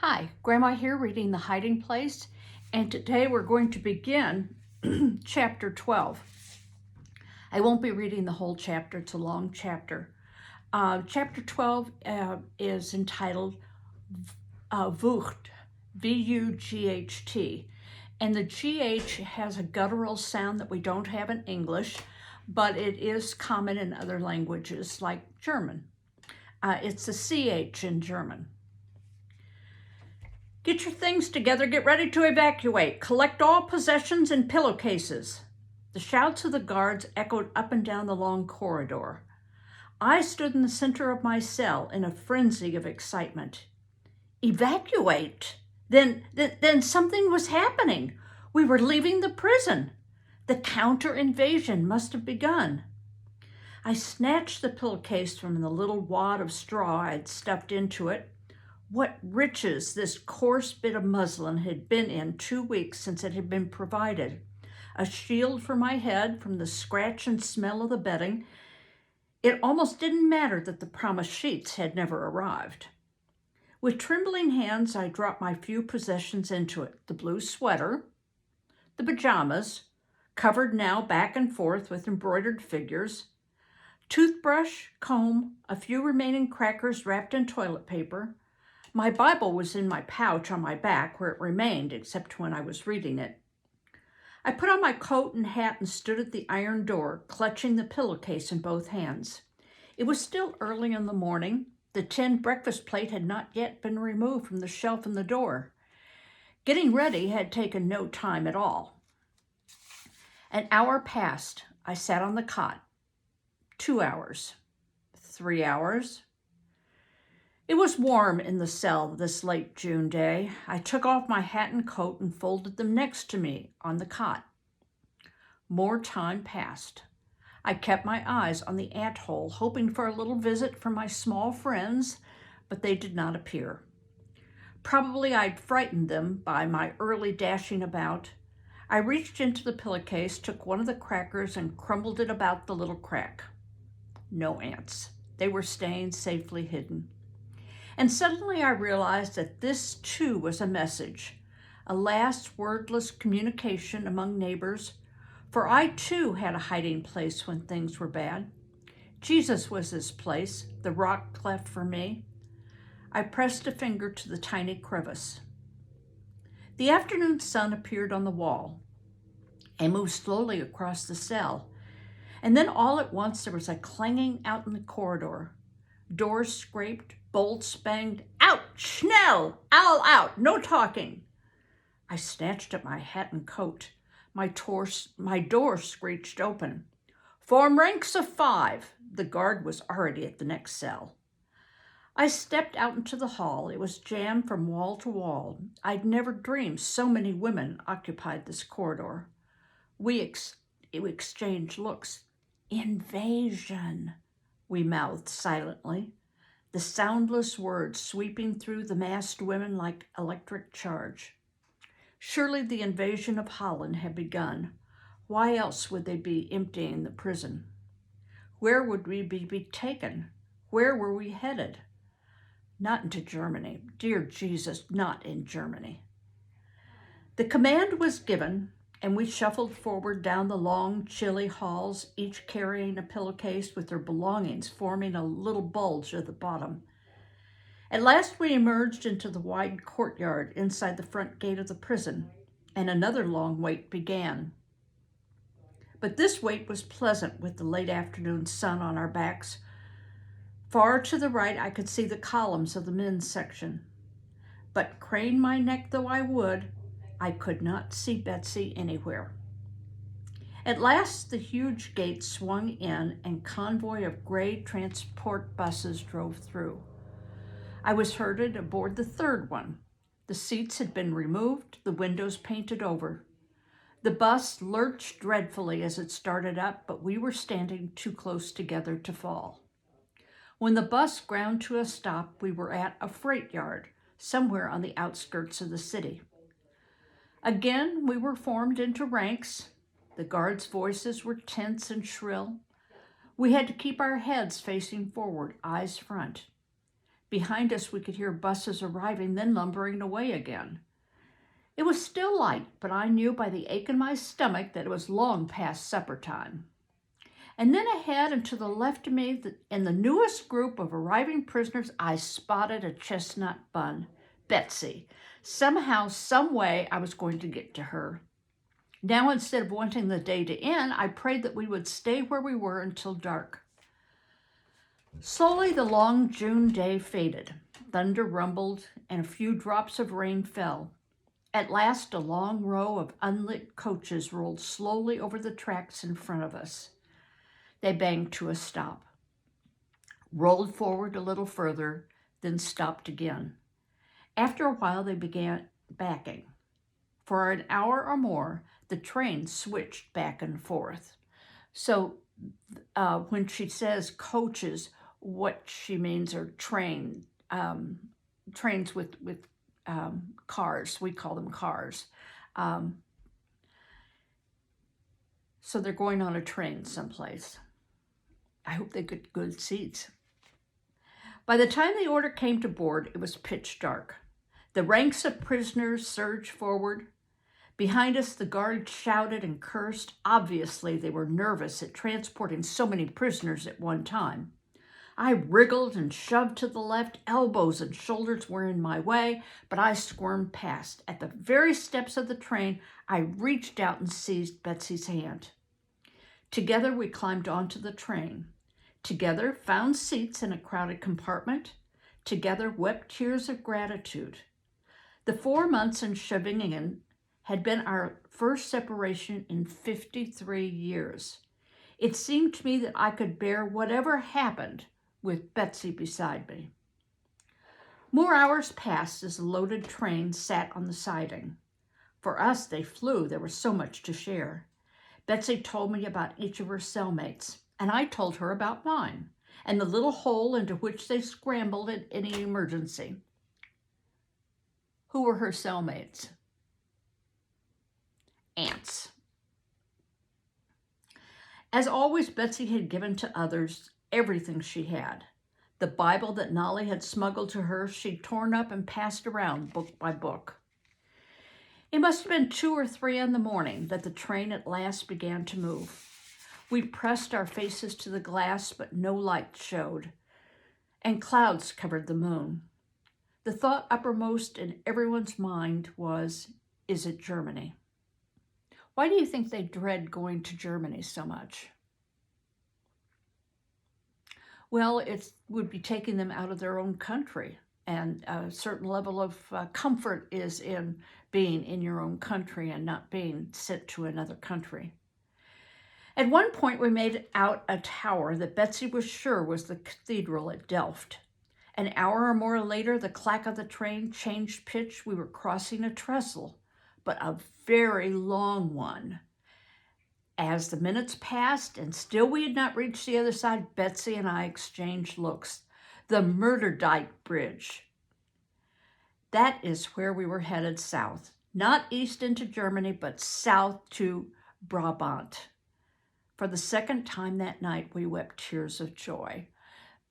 Hi, Grandma here reading The Hiding Place, and today we're going to begin chapter 12. I won't be reading the whole chapter, it's a long chapter. Chapter 12 is entitled Vught, V-U-G-H-T, and the G-H has a guttural sound that we don't have in English, but it is common in other languages like German. It's the C-H in German. Get your things together, get ready to evacuate. Collect all possessions in pillowcases. The shouts of the guards echoed up and down the long corridor. I stood in the center of my cell in a frenzy of excitement. Evacuate? Then something was happening. We were leaving the prison. The counter-invasion must have begun. I snatched the pillowcase from the little wad of straw I had stuffed into it. What riches this coarse bit of muslin had been in 2 weeks since it had been provided. A shield for my head from the scratch and smell of the bedding. It almost didn't matter that the promised sheets had never arrived. With trembling hands, I dropped my few possessions into it. The blue sweater, the pajamas, covered now back and forth with embroidered figures, toothbrush, comb, a few remaining crackers wrapped in toilet paper. My Bible was in my pouch on my back where it remained, except when I was reading it. I put on my coat and hat and stood at the iron door, clutching the pillowcase in both hands. It was still early in the morning. The tin breakfast plate had not yet been removed from the shelf in the door. Getting ready had taken no time at all. An hour passed. I sat on the cot. 2 hours. 3 hours. It was warm in the cell this late June day. I took off my hat and coat and folded them next to me on the cot. More time passed. I kept my eyes on the ant-hole, hoping for a little visit from my small friends, but they did not appear. Probably I'd frightened them by my early dashing about. I reached into the pillowcase, took one of the crackers, and crumbled it about the little crack. No ants. They were staying safely hidden. And suddenly I realized that this too was a message, a last wordless communication among neighbors, for I too had a hiding place when things were bad. Jesus was this place, the rock cleft for me. I pressed a finger to the tiny crevice. The afternoon sun appeared on the wall. I moved slowly across the cell, and then all at once there was a clanging out in the corridor. Doors scraped, bolts banged. Out! Schnell! All out! No talking! I snatched at my hat and coat. My door screeched open. Form ranks of 5. The guard was already at the next cell. I stepped out into the hall. It was jammed from wall to wall. I'd never dreamed so many women occupied this corridor. We exchanged looks. Invasion, we mouthed silently, the soundless words sweeping through the massed women like electric charge. Surely the invasion of Holland had begun. Why else would they be emptying the prison? Where would we be taken? Where were we headed? Not into Germany. Dear Jesus, not in Germany. The command was given, and we shuffled forward down the long, chilly halls, each carrying a pillowcase with their belongings forming a little bulge at the bottom. At last we emerged into the wide courtyard inside the front gate of the prison, and another long wait began. But this wait was pleasant with the late afternoon sun on our backs. Far to the right I could see the columns of the men's section. But crane my neck though I would, I could not see Betsy anywhere. At last the huge gate swung in and convoy of gray transport buses drove through. I was herded aboard the third one. The seats had been removed, the windows painted over. The bus lurched dreadfully as it started up, but we were standing too close together to fall. When the bus ground to a stop, we were at a freight yard, somewhere on the outskirts of the city. Again, we were formed into ranks. The guards' voices were tense and shrill. We had to keep our heads facing forward, eyes front. Behind us, we could hear buses arriving, then lumbering away again. It was still light, but I knew by the ache in my stomach that it was long past supper time. And then ahead and to the left of me, in the newest group of arriving prisoners, I spotted a chestnut bun, Betsy. Somehow, some way, I was going to get to her. Now, instead of wanting the day to end, I prayed that we would stay where we were until dark. Slowly, the long June day faded. Thunder rumbled, and a few drops of rain fell. At last, a long row of unlit coaches rolled slowly over the tracks in front of us. They banged to a stop, rolled forward a little further, then stopped again. After a while, they began backing. For an hour or more, the train switched back and forth. So when she says coaches, what she means are trains with cars. We call them cars. So they're going on a train someplace. I hope they get good seats. By the time the order came to board, it was pitch dark. The ranks of prisoners surged forward. Behind us, the guards shouted and cursed. Obviously, they were nervous at transporting so many prisoners at one time. I wriggled and shoved to the left. Elbows and shoulders were in my way, but I squirmed past. At the very steps of the train, I reached out and seized Betsy's hand. Together, we climbed onto the train. Together, found seats in a crowded compartment. Together, wept tears of gratitude. The 4 months in Scheveningen had been our first separation in 53 years. It seemed to me that I could bear whatever happened with Betsy beside me. More hours passed as the loaded train sat on the siding. For us, they flew. There was so much to share. Betsy told me about each of her cellmates, and I told her about mine, and the little hole into which they scrambled at any emergency. Who were her cellmates? Ants. As always, Betsy had given to others everything she had. The Bible that Nolly had smuggled to her, she'd torn up and passed around book by book. It must have been 2 or 3 in the morning that the train at last began to move. We pressed our faces to the glass, but no light showed, and clouds covered the moon. The thought uppermost in everyone's mind was, is it Germany? Why do you think they dread going to Germany so much? Well, it would be taking them out of their own country, and a certain level of comfort is in being in your own country and not being sent to another country. At one point, we made out a tower that Betsy was sure was the cathedral at Delft. An hour or more later, the clack of the train changed pitch. We were crossing a trestle, but a very long one. As the minutes passed and still we had not reached the other side, Betsy and I exchanged looks. The Murderdyke Bridge. That is where we were headed south. Not east into Germany, but south to Brabant. For the second time that night, we wept tears of joy.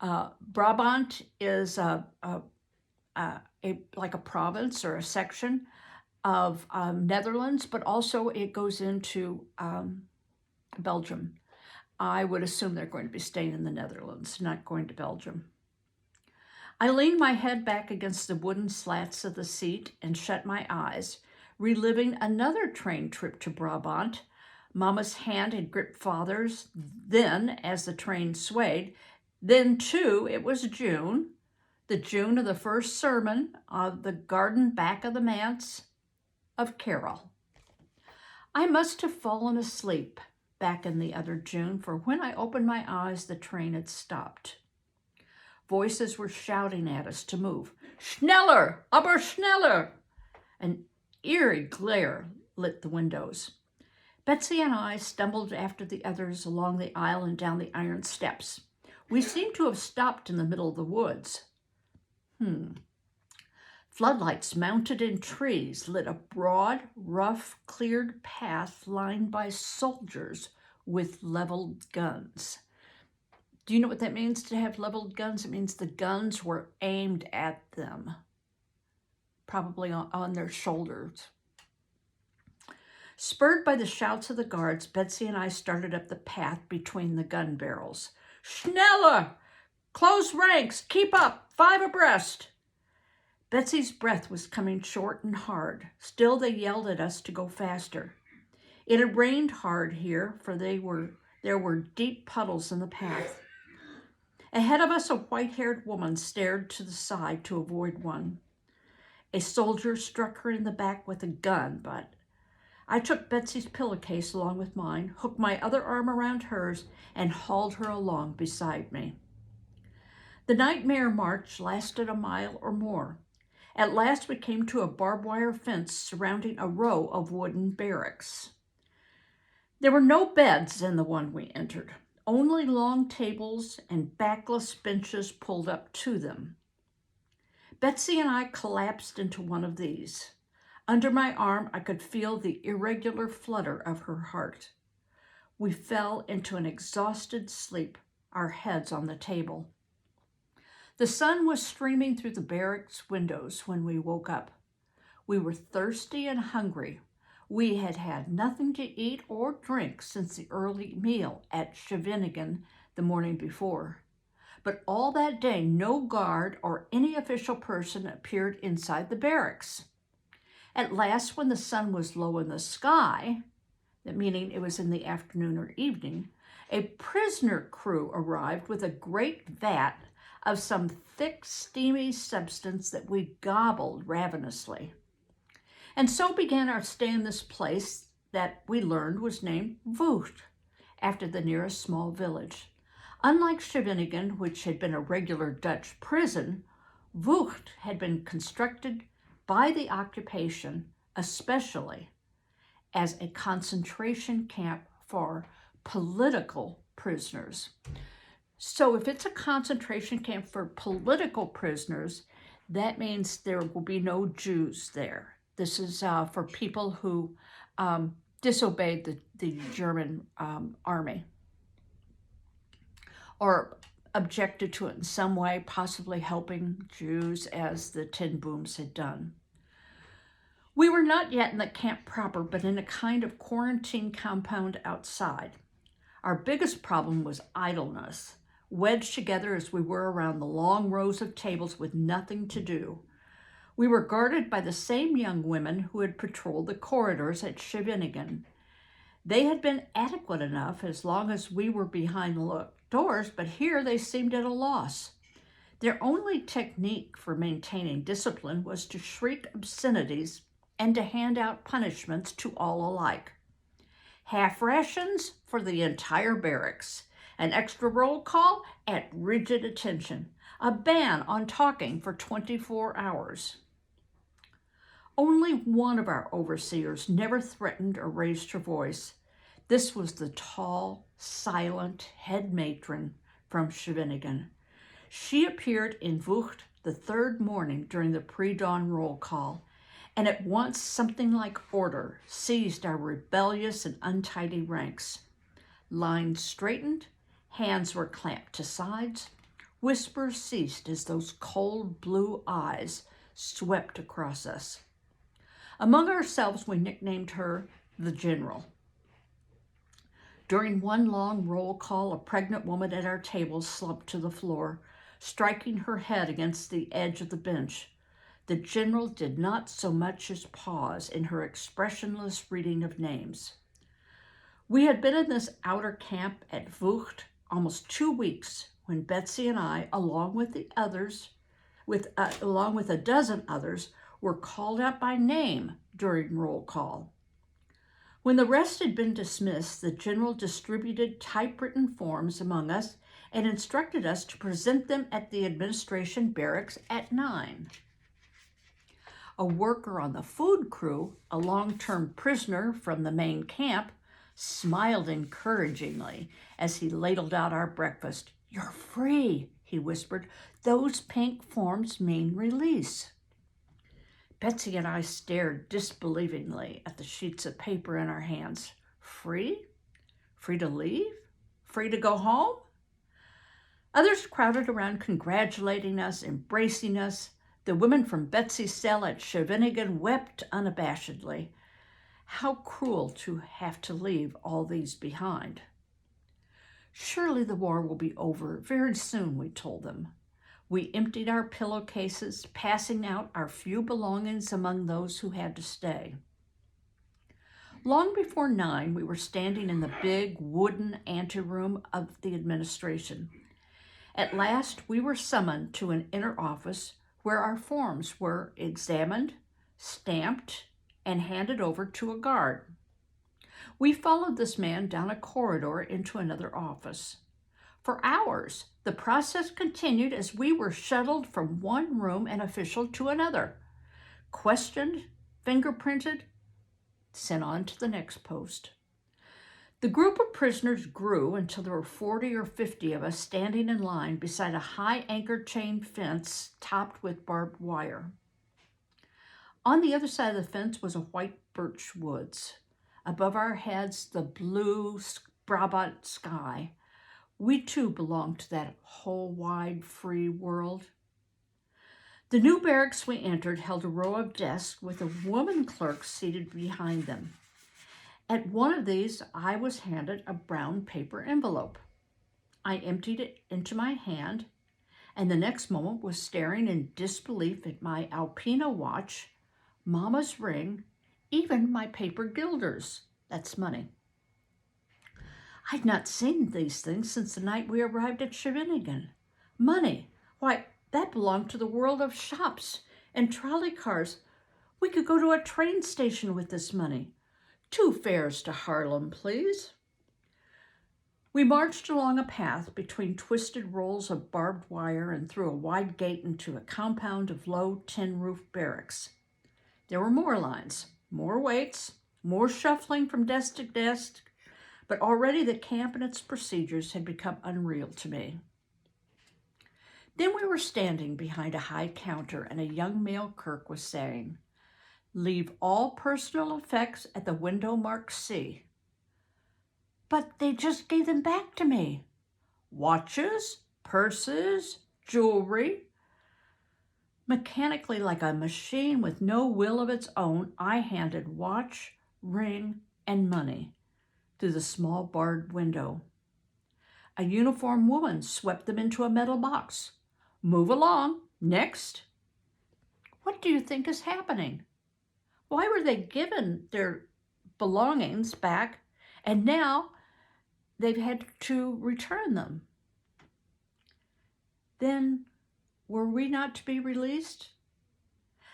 Brabant is like a province or a section of Netherlands, but also it goes into Belgium. I would assume they're going to be staying in the Netherlands, not going to Belgium. I leaned my head back against the wooden slats of the seat and shut my eyes, reliving another train trip to Brabant. Mama's hand had gripped Father's then as the train swayed. Then, too, it was June, the June of the first sermon of the garden back of the manse of Carol. I must have fallen asleep back in the other June, for when I opened my eyes, the train had stopped. Voices were shouting at us to move. Schneller, aber schneller! An eerie glare lit the windows. Betsy and I stumbled after the others along the aisle and down the iron steps. We seemed to have stopped in the middle of the woods. Floodlights mounted in trees lit a broad, rough, cleared path lined by soldiers with leveled guns. Do you know what that means to have leveled guns? It means the guns were aimed at them, probably on their shoulders. Spurred by the shouts of the guards, Betsy and I started up the path between the gun barrels. Schneller! Close ranks! Keep up! 5 abreast! Betsy's breath was coming short and hard. Still, they yelled at us to go faster. It had rained hard here, for there were deep puddles in the path. Ahead of us, a white-haired woman stared to the side to avoid one. A soldier struck her in the back with a gun, but I took Betsy's pillowcase along with mine, hooked my other arm around hers, and hauled her along beside me. The nightmare march lasted a mile or more. At last we came to a barbed wire fence surrounding a row of wooden barracks. There were no beds in the one we entered, only long tables and backless benches pulled up to them. Betsy and I collapsed into one of these. Under my arm, I could feel the irregular flutter of her heart. We fell into an exhausted sleep, our heads on the table. The sun was streaming through the barracks windows when we woke up. We were thirsty and hungry. We had had nothing to eat or drink since the early meal at Shevinigan the morning before. But all that day, no guard or any official person appeared inside the barracks. At last, when the sun was low in the sky, meaning it was in the afternoon or evening, a prisoner crew arrived with a great vat of some thick, steamy substance that we gobbled ravenously. And so began our stay in this place that we learned was named Vught, after the nearest small village. Unlike Shevinigan, which had been a regular Dutch prison, Vught had been constructed by the occupation, especially as a concentration camp for political prisoners. So if it's a concentration camp for political prisoners, that means there will be no Jews there. This is for people who disobeyed the German army or objected to it in some way, possibly helping Jews as the Tin Booms had done. We were not yet in the camp proper, but in a kind of quarantine compound outside. Our biggest problem was idleness, wedged together as we were around the long rows of tables with nothing to do. We were guarded by the same young women who had patrolled the corridors at Shevinigan. They had been adequate enough as long as we were behind the locked doors, but here they seemed at a loss. Their only technique for maintaining discipline was to shriek obscenities and to hand out punishments to all alike. Half rations for the entire barracks, an extra roll call at rigid attention, a ban on talking for 24 hours. Only one of our overseers never threatened or raised her voice. This was the tall, silent head matron from Shevinigan. She appeared in Vught the third morning during the pre-dawn roll call, and at once something like order seized our rebellious and untidy ranks. Lines straightened, hands were clamped to sides, whispers ceased as those cold blue eyes swept across us. Among ourselves, we nicknamed her the General. During one long roll call, a pregnant woman at our table slumped to the floor, striking her head against the edge of the bench. The General did not so much as pause in her expressionless reading of names. We had been in this outer camp at Vught almost 2 weeks when Betsy and I, along with a dozen others, were called out by name during roll call. When the rest had been dismissed, the General distributed typewritten forms among us and instructed us to present them at the administration barracks at 9. A worker on the food crew, a long-term prisoner from the main camp, smiled encouragingly as he ladled out our breakfast. "You're free," he whispered. "Those pink forms mean release." Betsy and I stared disbelievingly at the sheets of paper in our hands. Free? Free to leave? Free to go home? Others crowded around congratulating us, embracing us. The women from Betsy's cell at Shawinigan wept unabashedly. How cruel to have to leave all these behind. Surely the war will be over very soon, we told them. We emptied our pillowcases, passing out our few belongings among those who had to stay. Long before 9, we were standing in the big wooden anteroom of the administration. At last, we were summoned to an inner office where our forms were examined, stamped, and handed over to a guard. We followed this man down a corridor into another office. For hours, the process continued as we were shuttled from one room and official to another, questioned, fingerprinted, sent on to the next post. The group of prisoners grew until there were 40 or 50 of us standing in line beside a high anchor chain fence topped with barbed wire. On the other side of the fence was a white birch woods. Above our heads, the blue Brabant sky. We too belonged to that whole wide, free world. The new barracks we entered held a row of desks with a woman clerk seated behind them. At one of these, I was handed a brown paper envelope. I emptied it into my hand, and the next moment was staring in disbelief at my Alpina watch, Mama's ring, even my paper guilders. That's money. I'd not seen these things since the night we arrived at Shawinigan. Money. Why, that belonged to the world of shops and trolley cars. We could go to a train station with this money. 2 fares to Harlem, please. We marched along a path between twisted rolls of barbed wire and through a wide gate into a compound of low tin-roof barracks. There were more lines, more waits, more shuffling from desk to desk, but already the camp and its procedures had become unreal to me. Then we were standing behind a high counter, and a young male clerk was saying, "Leave all personal effects at the window marked C." But they just gave them back to me. Watches, purses, jewelry. Mechanically, like a machine with no will of its own, I handed watch, ring, and money through the small barred window. A uniformed woman swept them into a metal box. "Move along. Next." What do you think is happening? Why were they given their belongings back, and now they've had to return them? Then were we not to be released?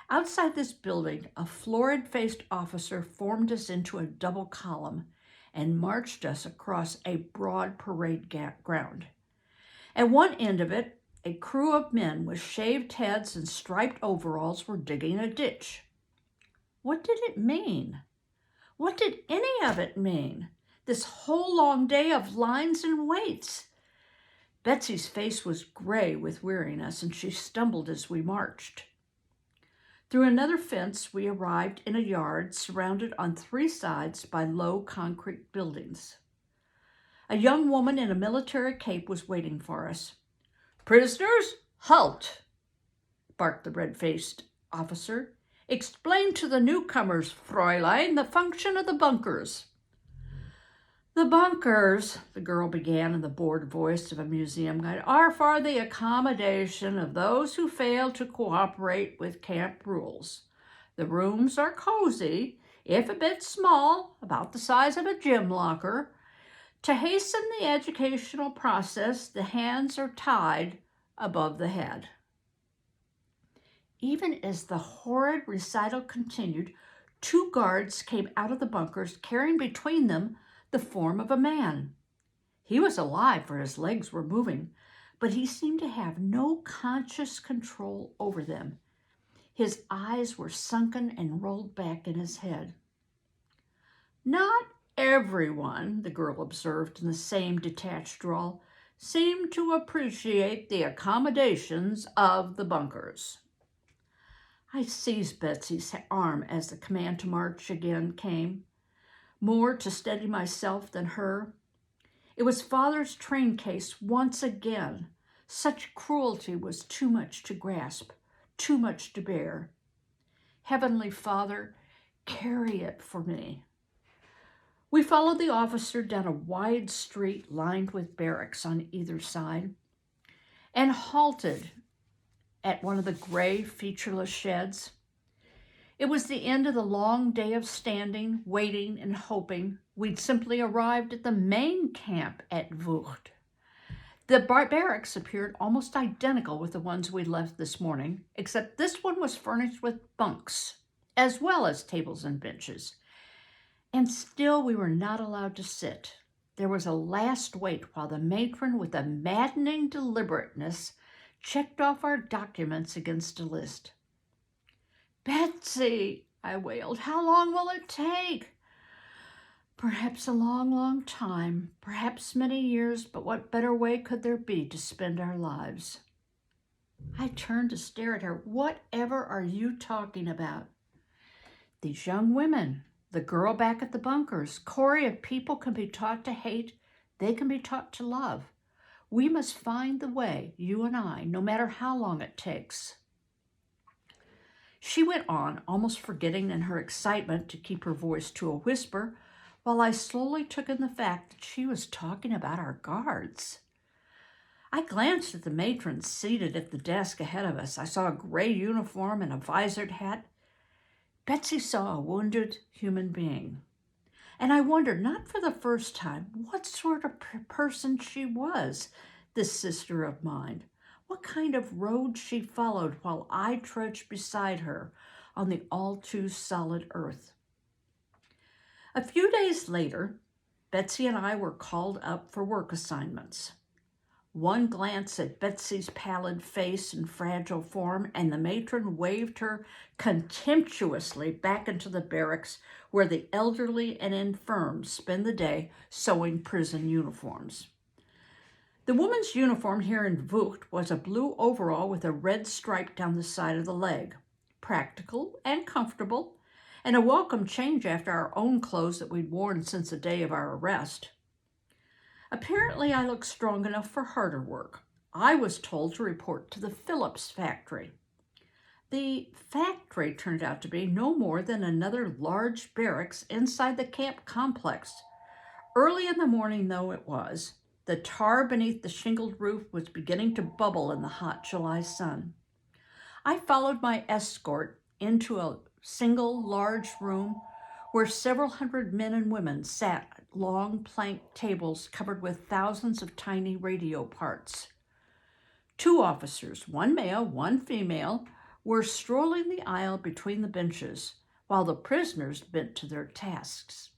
Outside this building, a florid-faced officer formed us into a double column and marched us across a broad parade ground. At one end of it, a crew of men with shaved heads and striped overalls were digging a ditch. What did it mean? What did any of it mean? This whole long day of lines and waits. Betsy's face was gray with weariness, and she stumbled as we marched. Through another fence, we arrived in a yard surrounded on 3 sides by low concrete buildings. A young woman in a military cape was waiting for us. "Prisoners, halt!" barked the red-faced officer. "Explain to the newcomers, Fräulein, the function of the bunkers." "The bunkers," the girl began in the bored voice of a museum guide, "are for the accommodation of those who fail to cooperate with camp rules. The rooms are cozy, if a bit small, about the size of a gym locker. To hasten the educational process, the hands are tied above the head." Even as the horrid recital continued, 2 guards came out of the bunkers, carrying between them the form of a man. He was alive, for his legs were moving, but he seemed to have no conscious control over them. His eyes were sunken and rolled back in his head. "Not everyone," the girl observed in the same detached drawl, "seemed to appreciate the accommodations of the bunkers." I seized Betsy's arm as the command to march again came, more to steady myself than her. It was Father's train case once again, Such cruelty was too much to grasp, too much to bear. Heavenly Father, carry it for me. We followed the officer down a wide street lined with barracks on either side and halted at one of the gray, featureless sheds. It was the end of the long day of standing, waiting, and hoping we'd simply arrived at the main camp at Vught. The barracks appeared almost identical with the ones we left this morning, except this one was furnished with bunks, as well as tables and benches. And still we were not allowed to sit. There was a last wait while the matron, with a maddening deliberateness, checked off our documents against a list. "Betsy," I wailed, "how long will it take?" "Perhaps a long, long time, perhaps many years, but what better way could there be to spend our lives?" I turned to stare at her. "Whatever are you talking about?" "These young women, the girl back at the bunkers. Corrie, if people can be taught to hate, they can be taught to love. We must find the way, you and I, no matter how long it takes." She went on, almost forgetting in her excitement to keep her voice to a whisper, while I slowly took in the fact that she was talking about our guards. I glanced at the matron seated at the desk ahead of us. I saw a gray uniform and a visored hat. Betsy saw a wounded human being. And I wondered, not for the first time, what sort of person she was, this sister of mine. What kind of road she followed while I trudged beside her on the all-too-solid earth. A few days later, Betsy and I were called up for work assignments. One glance at Betsy's pallid face and fragile form, and the matron waved her contemptuously back into the barracks where the elderly and infirm spend the day sewing prison uniforms. The woman's uniform here in Vught was a blue overall with a red stripe down the side of the leg. Practical and comfortable, and a welcome change after our own clothes that we'd worn since the day of our arrest. Apparently, I looked strong enough for harder work. I was told to report to the Phillips factory. The factory turned out to be no more than another large barracks inside the camp complex. Early in the morning, though it was, the tar beneath the shingled roof was beginning to bubble in the hot July sun. I followed my escort into a single large room where several hundred men and women sat at long plank tables covered with thousands of tiny radio parts. 2 officers, one male, one female, were strolling the aisle between the benches while the prisoners bent to their tasks.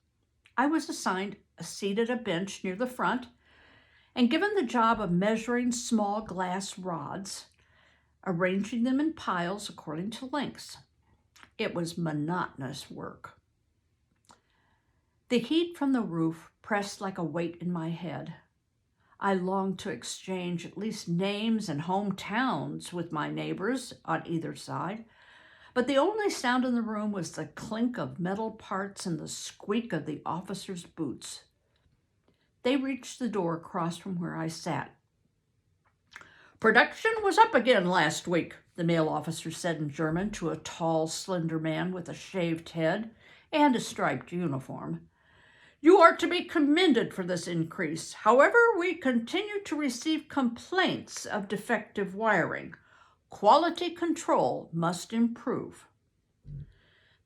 I was assigned a seat at a bench near the front and given the job of measuring small glass rods, arranging them in piles according to lengths. It was monotonous work. The heat from the roof pressed like a weight in my head. I longed to exchange at least names and hometowns with my neighbors on either side, but the only sound in the room was the clink of metal parts and the squeak of the officers' boots. They reached the door across from where I sat. "Production was up again last week," the male officer said in German to a tall, slender man with a shaved head and a striped uniform. "You are to be commended for this increase. However, we continue to receive complaints of defective wiring. Quality control must improve."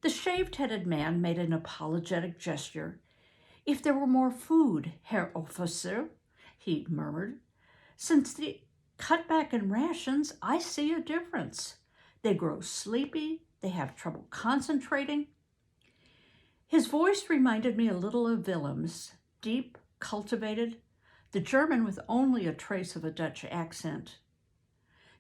The shaved-headed man made an apologetic gesture. "If there were more food, Herr Officer," he murmured. "Since the cutback in rations, I see a difference. They grow sleepy, they have trouble concentrating." His voice reminded me a little of Willem's, deep, cultivated, the German with only a trace of a Dutch accent.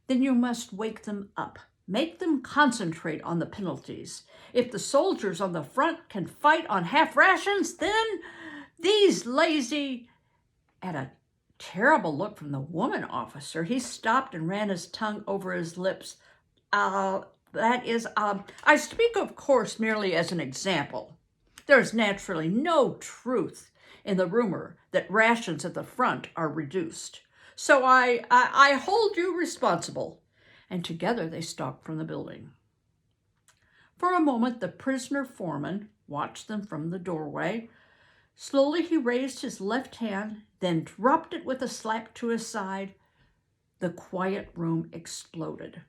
"Then you must wake them up. Make them concentrate on the penalties. If the soldiers on the front can fight on half rations, then these lazy..." At a terrible look from the woman officer, he stopped and ran his tongue over his lips. I speak, of course, merely as an example. There's naturally no truth in the rumor that rations at the front are reduced. So I hold you responsible. And together they stalked from the building. For a moment, the prisoner foreman watched them from the doorway. Slowly he raised his left hand, then dropped it with a slap to his side. The quiet room exploded.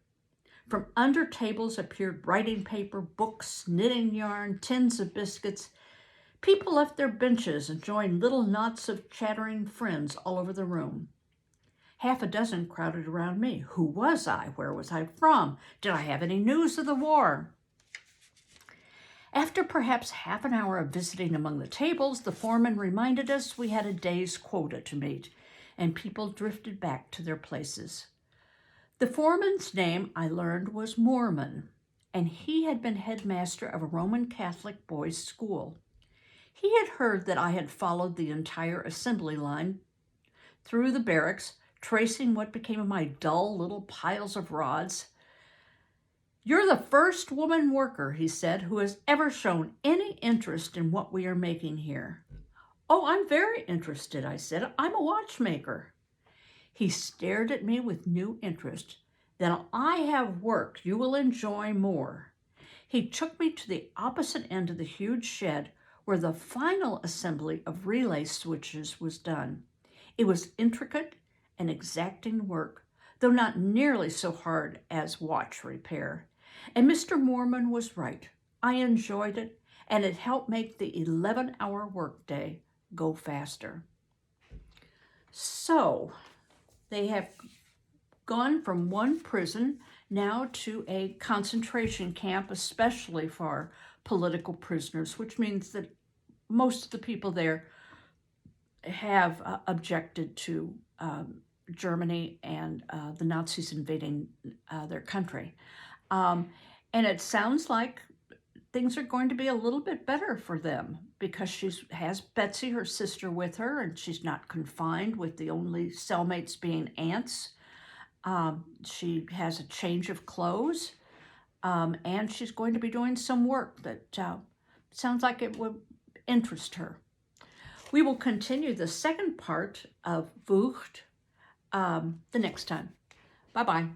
From under tables appeared writing paper, books, knitting yarn, tins of biscuits. People left their benches and joined little knots of chattering friends all over the room. Half a dozen crowded around me. Who was I? Where was I from? Did I have any news of the war? After perhaps half an hour of visiting among the tables, the foreman reminded us we had a day's quota to meet, and people drifted back to their places. The foreman's name, I learned, was Mormon, and he had been headmaster of a Roman Catholic boys' school. He had heard that I had followed the entire assembly line through the barracks, tracing what became of my dull little piles of rods. "You're the first woman worker," he said, "who has ever shown any interest in what we are making here." "Oh, I'm very interested," I said. "I'm a watchmaker." He stared at me with new interest. "Then I have work you will enjoy more." He took me to the opposite end of the huge shed where the final assembly of relay switches was done. It was intricate and exacting work, though not nearly so hard as watch repair. And Mr. Mormon was right. I enjoyed it, and it helped make the 11-hour workday go faster. So they have gone from one prison now to a concentration camp, especially for political prisoners, which means that most of the people there have objected to Germany and the Nazis invading their country. And it sounds like things are going to be a little bit better for them because she has Betsy, her sister, with her, and she's not confined with the only cellmates being aunts. She has a change of clothes, and she's going to be doing some work that sounds like it would interest her. We will continue the second part of Vught the next time. Bye-bye.